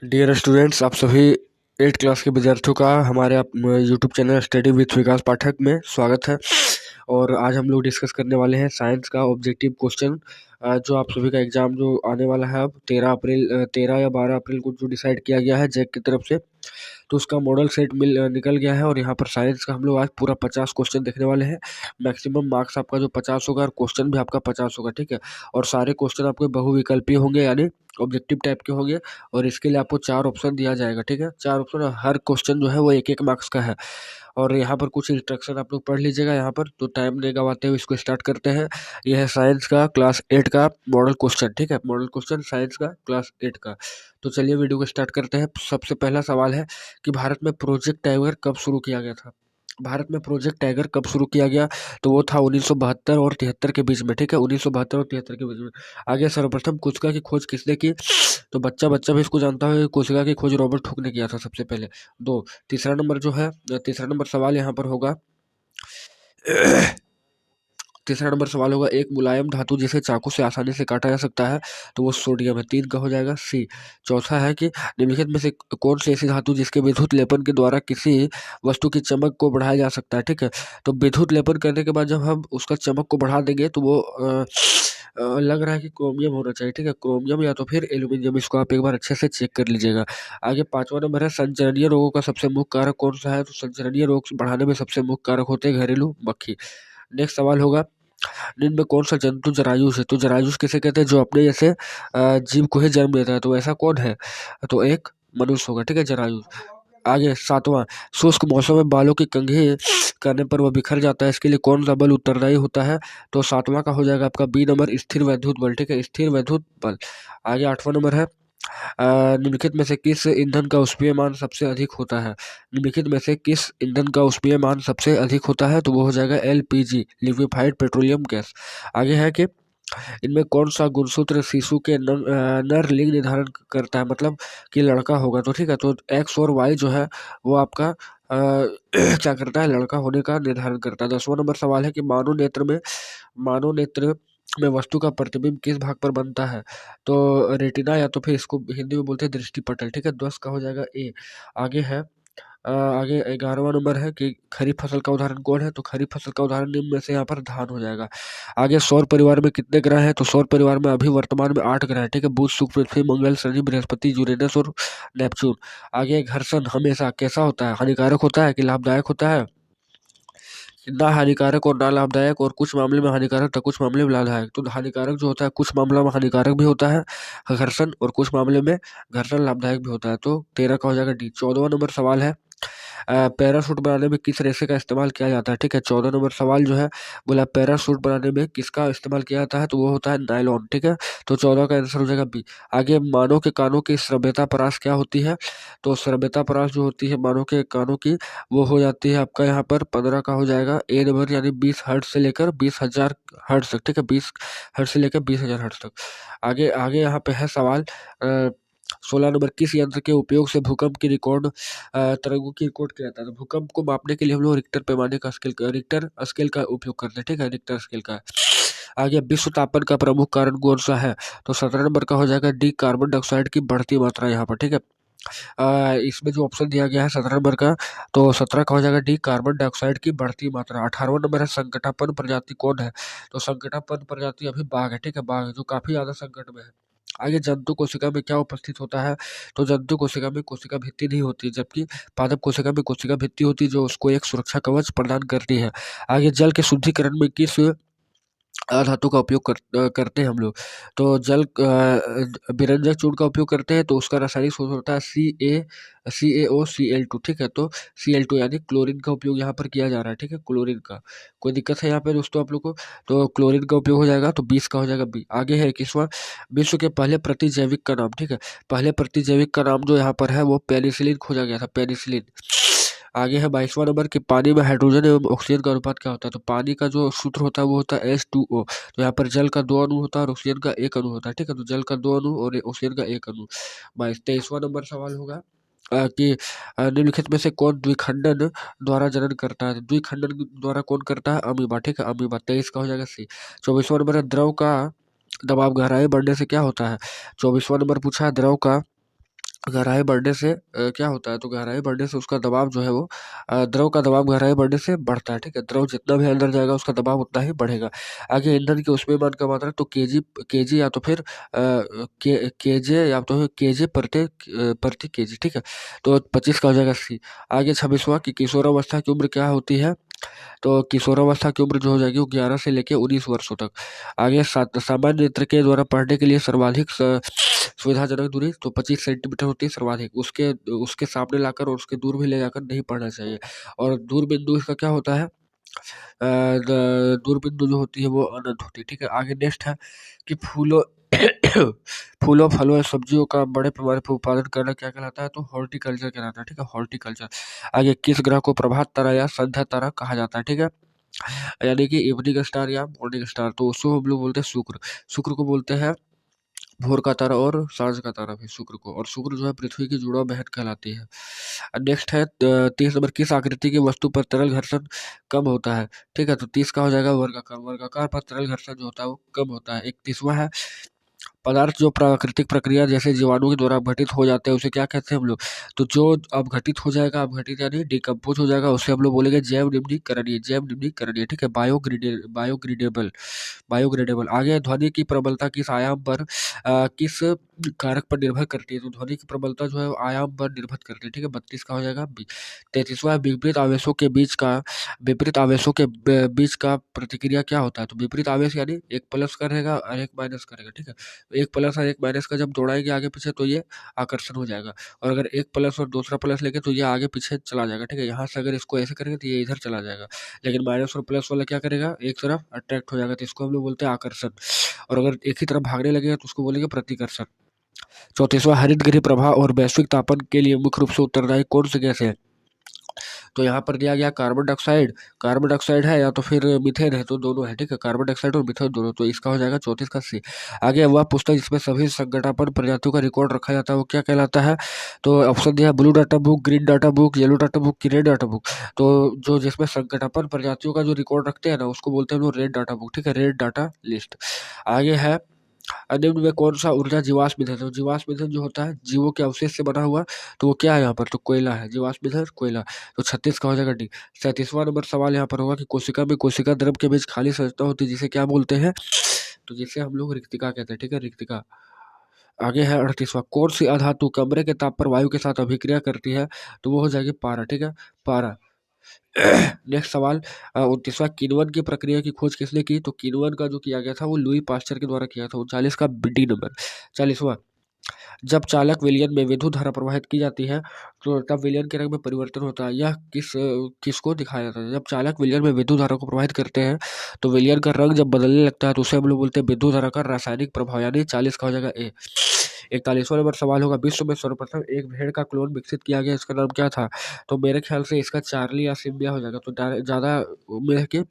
Dear students, आप सभी 8 class के विद्यार्थियों का हमारे आप यूट्यूब चैनल स्टडी विथ विकास पाठक में स्वागत है। और आज हम लोग डिस्कस करने वाले हैं साइंस का ऑब्जेक्टिव क्वेश्चन, जो आप सभी का एग्जाम जो आने वाला है अब 13 या 12 अप्रैल को जो डिसाइड किया गया है जैक की तरफ से। तो उसका मॉडल सेट निकल गया है और यहाँ पर साइंस का हम लोग आज पूरा 50 क्वेश्चन देखने वाले हैं। मैक्सिमम मार्क्स आपका जो 50 होगा और क्वेश्चन भी आपका 50 होगा, ठीक है। और सारे क्वेश्चन आपके बहुविकल्पीय होंगे, यानी ऑब्जेक्टिव टाइप के होंगे। और इसके लिए आपको 4 ऑप्शन दिया जाएगा, ठीक है। 4 ऑप्शन, हर क्वेश्चन जो है वो 1-1 मार्क्स का है। और यहाँ पर कुछ इंस्ट्रक्शन आप लोग पढ़ लीजिएगा यहाँ पर, तो टाइम नहीं गवाते हुए इसको स्टार्ट करते हैं। यह है साइंस का क्लास 8 का मॉडल क्वेश्चन, ठीक है। मॉडल क्वेश्चन साइंस का क्लास 8 का। तो चलिए वीडियो को स्टार्ट करते हैं। सबसे पहला सवाल है कि भारत में प्रोजेक्ट टाइगर कब शुरू किया गया था। भारत में प्रोजेक्ट टाइगर कब शुरू किया गया, तो वो था 1972 और 73 के बीच में, ठीक है। 1972 और 73 के बीच में। आगे सर्वप्रथम कोशिका की खोज किसने की, तो बच्चा बच्चा भी इसको जानता है। कोशिका की खोज रॉबर्ट हुक ने किया था सबसे पहले। दो तीसरा नंबर जो है, तीसरा नंबर सवाल यहाँ पर होगा तीसरा नंबर सवाल होगा, एक मुलायम धातु जिसे चाकू से आसानी से काटा जा सकता है, तो वो सोडियम है। 3 का हो जाएगा सी। चौथा है कि निम्नलिखित में से कौन सी ऐसी धातु जिसके विद्युत लेपन के द्वारा किसी वस्तु की चमक को बढ़ाया जा सकता है, ठीक है। तो विद्युत लेपन करने के बाद जब हम उसका चमक को बढ़ा देंगे तो वो लग रहा है कि क्रोमियम होना चाहिए, ठीक है। क्रोमियम या तो फिर एल्यूमिनियम, इसको आप एक बार अच्छे से चेक कर लीजिएगा। आगे 5वां नंबर है, संचरणीय रोगों का सबसे मुख्य कारक कौन सा है, तो संचरणीय रोग बढ़ाने में सबसे मुख्य कारक होते हैं घरेलू मक्खी। नेक्स्ट सवाल होगा, निम्न में कौन सा जंतु जरायुज है, तो जरायुज किसे कहते हैं, जो अपने जैसे जीव को ही जन्म देता है, तो ऐसा कौन है, तो एक मनुष्य होगा, ठीक है, जरायुज। आगे 7वां, शुष्क मौसम में बालों की कंघी करने पर वह बिखर जाता है, इसके लिए कौन सा बल उत्तरदायी होता है, तो 7वां का हो जाएगा आपका बी नंबर, स्थिर वैद्युत बल, ठीक है, स्थिर वैद्युत बल। आगे 8वां नंबर है, निम्नलिखित में से किस ईंधन का उष्मीय मान सबसे अधिक होता है, निम्नलिखित में से किस ईंधन का उष्मीय मान सबसे अधिक होता है, तो वो हो जाएगा एलपीजी, लिक्विफाइड पेट्रोलियम गैस। आगे है कि इनमें कौन सा गुणसूत्र शिशु के नर लिंग निर्धारण करता है, मतलब कि लड़का होगा, तो ठीक है। तो एक्स और वाई जो है वो आपका क्या करता है, लड़का होने का निर्धारण करता है। 10वां नंबर सवाल है कि मानव नेत्र में वस्तु का प्रतिबिंब किस भाग पर बनता है, तो रेटिना, या तो फिर इसको हिंदी में बोलते हैं दृष्टि पटल, ठीक है। 10 का हो जाएगा ए। आगे है आगे 11वां नंबर है कि खरीफ फसल का उदाहरण कौन है, तो खरीफ फसल का उदाहरण निम्न में से यहाँ पर धान हो जाएगा। आगे सौर परिवार में कितने ग्रह हैं, तो सौर परिवार में अभी वर्तमान में 8 ग्रह हैं, ठीक है। बुध, शुक्र, पृथ्वी, मंगल, शनि, बृहस्पति, यूरेनस और नेपच्यून। आगे घर्षण हमेशा कैसा होता है, हानिकारक होता है कि लाभदायक होता है, ना हानिकारक और ना लाभदायक, और कुछ मामले में हानिकारक तो कुछ मामले में लाभदायक। तो हानिकारक जो होता है कुछ मामलों में हानिकारक भी होता है घर्षण, और कुछ मामले में घर्षण लाभदायक भी होता है। तो 13 का हो जाएगा डी। 14वां नंबर सवाल है, पैराशूट बनाने में किस रेशे का इस्तेमाल किया जाता है, ठीक है। 14 नंबर सवाल जो है बोला पैराशूट बनाने में किसका इस्तेमाल किया जाता है, तो वो होता है नायलॉन, ठीक है। तो 14 का आंसर हो जाएगा बी। आगे मानव के कानों की श्रव्यता परास क्या होती है, तो श्रव्यता परास जो होती है मानव के कानों की, वो हो जाती है आपका यहाँ पर 15 का हो जाएगा ए नंबर, यानी 20 हर्ट्ज से लेकर 20,000 हर्ट्ज तक, ठीक है। 20 हर्ट्ज से लेकर 20,000 हर्ट्ज तक। आगे आगे यहाँ पे है सवाल, 16 नंबर, किस यंत्र के उपयोग से भूकंप की तरंगों की रिकॉर्ड किया जाता है, तो भूकंप को मापने के लिए हम लोग रिक्टर पैमाने का रिक्टर स्केल का उपयोग करते हैं, ठीक है, रिक्टर स्केल का। आगे विश्व तापन का प्रमुख कारण कौन सा है, तो 17 नंबर का हो जाएगा डी, कार्बन डाइऑक्साइड की बढ़ती मात्रा यहाँ पर, ठीक है। इसमें जो ऑप्शन दिया गया है 17 नंबर का, तो 17 का हो जाएगा डी, कार्बन डाइऑक्साइड की बढ़ती मात्रा। 18वां नंबर है, संकटापन्न प्रजाति कौन है, तो संकटापन्न प्रजाति अभी बाघ है, ठीक है, बाघ जो काफी ज्यादा संकट में है। आगे जंतु कोशिका में क्या उपस्थित होता है, तो जंतु कोशिका में कोशिका भित्ति नहीं होती, जबकि पादप कोशिका में कोशिका भित्ति होती है, जो उसको एक सुरक्षा कवच प्रदान करती है। आगे जल के शुद्धिकरण में किस धातु का उपयोग करते हैं हम लोग, तो विरंजक चूर्ण का उपयोग करते हैं, तो उसका रासायनिक सूत्र होता है CaCaO ठीक है। तो Cl2 यानी क्लोरीन का उपयोग यहाँ पर किया जा रहा है, ठीक है, क्लोरीन का। कोई दिक्कत है यहाँ पे दोस्तों आप लोग को, तो क्लोरीन का उपयोग हो जाएगा, तो 20 का हो जाएगा बी। आगे है 21वां, विश्व के पहले प्रतिजैविक का नाम, ठीक है। पहले प्रतिजैविक का नाम जो यहाँ पर है वो पेनिसिलिन खोजा गया था, पेनिसिलिन। आगे है 22वां नंबर कि पानी में हाइड्रोजन एवं ऑक्सीजन का अनुपात क्या होता है, तो पानी का जो सूत्र होता है वो होता है H2O। तो यहाँ पर जल का 2 अणु होता है और ऑक्सीजन का 1 अणु होता है, ठीक है। तो जल का 2 अणु और ऑक्सीजन का 1 अणु। 23वां नंबर सवाल होगा, कि निम्नलिखित में से कौन द्विखंडन द्वारा जनन करता है, द्विखंडन द्वारा कौन करता है, अमीबा, ठीक है, अमीबा। 23 का हो जाएगा सी। 24वां नंबर है, द्रव का दबाव गहराई बढ़ने से क्या होता है, 24वां नंबर पूछा है, द्रव का गहराई बढ़ने से क्या होता है, तो गहराई बढ़ने से उसका दबाव जो है वो द्रव का दबाव गहराई बढ़ने से बढ़ता है, ठीक है। द्रव जितना भी अंदर जाएगा उसका दबाव उतना ही बढ़ेगा। आगे ईंधन की ऊष्मीयमान का मात्रा, तो केजी केजी या तो फिर केजे या तो फिर केजे प्रति केजी, ठीक है। तो 25 का हो जाएगा सी। आगे 26वां कि किशोरावस्था की उम्र क्या होती है, तो किशोरावस्था की उम्र जो हो जाएगी वो 11 से लेके 19 वर्षों तक। आगे सामान्य नेत्र के द्वारा पढ़ने के लिए सर्वाधिक सुविधाजनक दूरी तो 25 सेंटीमीटर होती है सर्वाधिक, उसके उसके सामने लाकर और उसके दूर भी ले जाकर नहीं पढ़ना चाहिए। और दूर बिंदु इसका क्या होता है, दूर बिंदु जो होती है वो अनंत होती है, ठीक है। आगे नेक्स्ट है कि फूलों फूलों फलों और सब्जियों का बड़े पैमाने पर उत्पादन करना क्या कहलाता है, तो हॉर्टिकल्चर कहलाता है, ठीक है, हॉर्टिकल्चर। आगे किस ग्रह को प्रभात तारा या संध्या तारा कहा जाता है, ठीक है, यानी कि इवनिंग स्टार या मॉर्निंग स्टार, तो उसको हम लोग बोलते हैं शुक्र। शुक्र को बोलते हैं भोर का तारा और सांझ का तारा भी शुक्र को, और शुक्र जो है पृथ्वी की जुड़ाव बहन कहलाती है। नेक्स्ट है 30 नंबर, किस आकृति की वस्तु पर तरल घर्षण कम होता है, ठीक है। तो 30 का हो जाएगा वर्गाकार। वर्गाकार पर तरल घर्षण जो होता है वो कम होता है। 31वां है पदार्थ जो प्राकृतिक प्रक्रिया जैसे जीवाणु के द्वारा अपघटित हो जाते हैं उसे क्या कहते हैं हम लोग, तो जो अपघटित हो जाएगा, अपघटित यानी डिकम्पोज हो जाएगा, उसे हम लोग बोलेंगे जैव निम्नीकरणीय, जैव निम्नीकरणीय, ठीक है, बायोग्रेडेबल, बायोग्रेडेबल। आगे ध्वनि की प्रबलता किस आयाम पर किस कारक पर निर्भर करती है, तो ध्वनि की प्रबलता जो है वो आयाम पर निर्भर करती है, ठीक है। 32 का हो जाएगा बी। 33वां विपरीत आवेशों के बीच का प्रतिक्रिया क्या होता है, तो विपरीत आवेश यानी एक प्लस करेगा और एक माइनस करेगा, ठीक है। एक प्लस और एक माइनस का जब दौड़ाएंगे आगे पीछे तो ये आकर्षण हो जाएगा, और अगर एक प्लस और दूसरा प्लस लेके तो ये आगे पीछे चला जाएगा, ठीक है। यहाँ से अगर इसको ऐसे करेंगे तो ये इधर चला जाएगा, लेकिन माइनस और प्लस वाला क्या करेगा, एक तरफ अट्रैक्ट हो जाएगा, तो इसको हम लोग बोलते हैं आकर्षण। और अगर एक ही तरफ भागने लगेगा तो उसको बोलेंगे प्रतिकर्षण। 34वां हरित गृह प्रभाव और वैश्विक तापन के लिए मुख्य रूप से उत्तरदायी कौन सी गैस है, तो यहाँ पर दिया गया कार्बन डाइऑक्साइड है या तो फिर मीथेन है, तो दोनों है, ठीक है, कार्बन डाइऑक्साइड और मीथेन दोनों, तो इसका हो जाएगा 34 का सी। आगे वह पुस्तक जिसमें सभी संगठनापन प्रजातियों का रिकॉर्ड रखा जाता है वो क्या कहलाता है, तो ऑप्शन दिया blue data book, green data book, yellow data book की रेड डाटा बुक। तो जो जिसमें संगठनापन प्रजातियों का जो रिकॉर्ड रखते हैं ना उसको बोलते हैं हम लोग रेड डाटा बुक, ठीक है, रेड डाटा लिस्ट। आगे है निम्न में कौन सा ऊर्जा जीवाश्म ईंधन है, तो जीवाश्म ईंधन जो होता है जीवों के अवशेष से बना हुआ, तो वो क्या है यहाँ पर, तो कोयला है, जीवाश्म ईंधन कोयला। तो 36 का हो जाएगा डी। 37वां नंबर सवाल यहाँ पर होगा कि कोशिका में कोशिका द्रव के बीच खाली संरचना होती है जिसे क्या बोलते हैं, तो जिसे हम लोग रिक्तिका कहते हैं, ठीक है, रिक्तिका। आगे है 38वां, कौन सी अधातु कमरे के ताप पर वायु के साथ अभिक्रिया करती है, तो वो हो जाएगी पारा, ठीक है, पारा। नेक्स्ट सवाल 29वां, किण्वन की प्रक्रिया की खोज किसने की, तो किण्वन का जो किया गया था वो लुई पास्चर के द्वारा किया था। 39 का डी नंबर। 40वां, जब चालक विलयन में विद्युत धारा प्रवाहित की जाती है तो तब विलयन के रंग में परिवर्तन होता है, यह किसको दिखाया जाता है, जब चालक विलयन में विद्युत धारा को प्रवाहित करते हैं तो विलयन का रंग जब बदलने लगता है तो उसे हम लोग बोलते हैं विद्युत धारा का रासायनिक प्रभाव, यानी 40 का हो जाएगा ए। 41वां नंबर सवाल होगा, विश्व में सर्वप्रथम एक भेड़ का क्लोन विकसित किया गया, इसका नाम क्या था, तो मेरे ख्याल से इसका चार्ली या सिम्बिया हो जाएगा, तो ज़्यादा उम्मीद है कि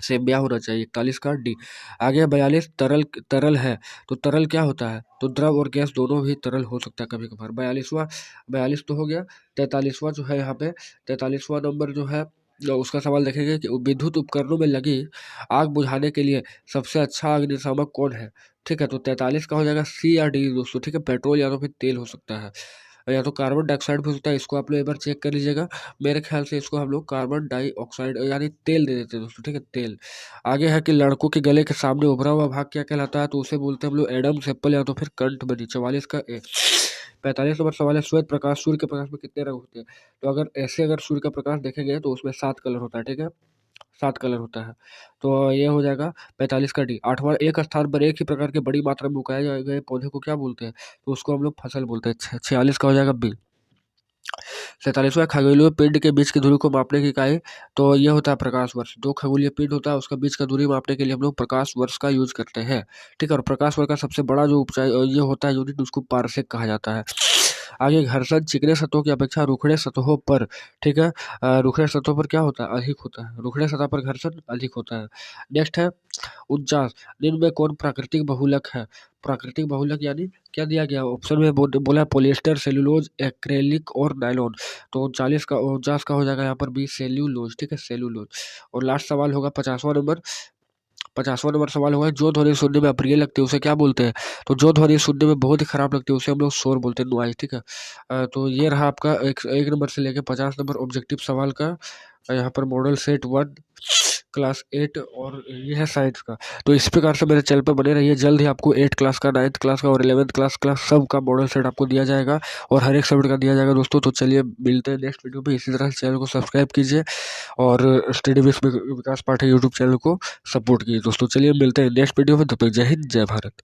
सेम्बिया होना चाहिए। 41 का डी। आगे 42, तरल तरल है, तो तरल क्या होता है, तो द्रव और गैस दोनों भी तरल हो सकता है कभी कभार। 42 तो हो गया। 43वां जो है यहाँ पे 43वां नंबर जो है उसका सवाल देखेंगे कि विद्युत उपकरणों में लगी आग बुझाने के लिए सबसे अच्छा अग्निशामक कौन है, ठीक है। तो 43 का हो जाएगा सी या डी दोस्तों, ठीक है, पेट्रोल या तो फिर तेल हो सकता है, या तो कार्बन डाइऑक्साइड भी हो सकता है, इसको आप लोग एक बार चेक कर लीजिएगा। मेरे ख्याल से इसको हम लोग कार्बन डाइऑक्साइड यानी तेल दे देते हैं दोस्तों, ठीक है, तेल। आगे है कि लड़कों के गले के सामने उभरा हुआ भाग क्या कहलाता है, तो उसे बोलते हैं हम लोग एडम सेप्पल या तो फिर कंठबनी। 44 का ए। 45 नंबर सवाल है, श्वेत प्रकाश, सूर्य के प्रकाश में कितने रंग होते हैं, तो अगर सूर्य का प्रकाश देखेंगे तो उसमें 7 कलर होता है, ठीक है, 7 कलर होता है। तो ये हो जाएगा 45 का डी। 8वां, एक स्थान पर एक ही प्रकार के बड़ी मात्रा में उगाए गए पौधे को क्या बोलते हैं, तो उसको हम लोग फसल बोलते हैं। 46 का हो जाएगा बी। 47वां, खगोलीय पिंड के बीच की दूरी को मापने की इकाई, तो ये होता है प्रकाश वर्ष। दो खगोलीय पिंड होता है उसका बीच का दूरी मापने के लिए हम लोग प्रकाश वर्ष का यूज करते हैं, ठीक है। और प्रकाश वर्ष का सबसे बड़ा जो ऊंचाई ये होता है यूनिट, उसको पारसेक कहा जाता है। आगे घर्षण चिकने सतहों की अपेक्षा रुखड़े सतहों पर, ठीक है, रुखड़े सतहों पर क्या होता है, अधिक होता है, रुखड़े सतह पर घर्षण अधिक होता है। नेक्स्ट है 49, निम्न में कौन प्राकृतिक बहुलक है, प्राकृतिक बहुलक यानी क्या दिया गया ऑप्शन में बोला है पॉलिएस्टर, सेलुलोज, एक्रेलिक और नायलॉन। तो 49 का हो जाएगा यहाँ पर बी सेल्यूलोज, ठीक है, सेलुलोज। और लास्ट सवाल होगा 50वां नंबर, 50वां नंबर सवाल हुआ है, जो ध्वनि सुनने में अप्रिय लगती है उसे क्या बोलते हैं? तो जो ध्वनि सुनने में बहुत ही खराब लगती है उसे हम लोग शोर बोलते हैं, नॉइज़, ठीक है। तो ये रहा आपका एक नंबर से लेके 50 नंबर ऑब्जेक्टिव सवाल का यहाँ पर मॉडल सेट 1 क्लास 8 और ये है साइंस का। तो इस प्रकार से मेरे चैनल पर बने रहिए, जल्द ही आपको 8 क्लास का, 9th क्लास का और 11th क्लास का सब का मॉडल सेट आपको दिया जाएगा और हर एक सब्जेक्ट का दिया जाएगा दोस्तों। तो चलिए मिलते हैं नेक्स्ट वीडियो में, इसी तरह से चैनल को सब्सक्राइब कीजिए और study with Vikas Pathak YouTube channel को सपोर्ट कीजिए दोस्तों। चलिए मिलते हैं नेक्स्ट वीडियो में, तब तक जय हिंद, जय भारत।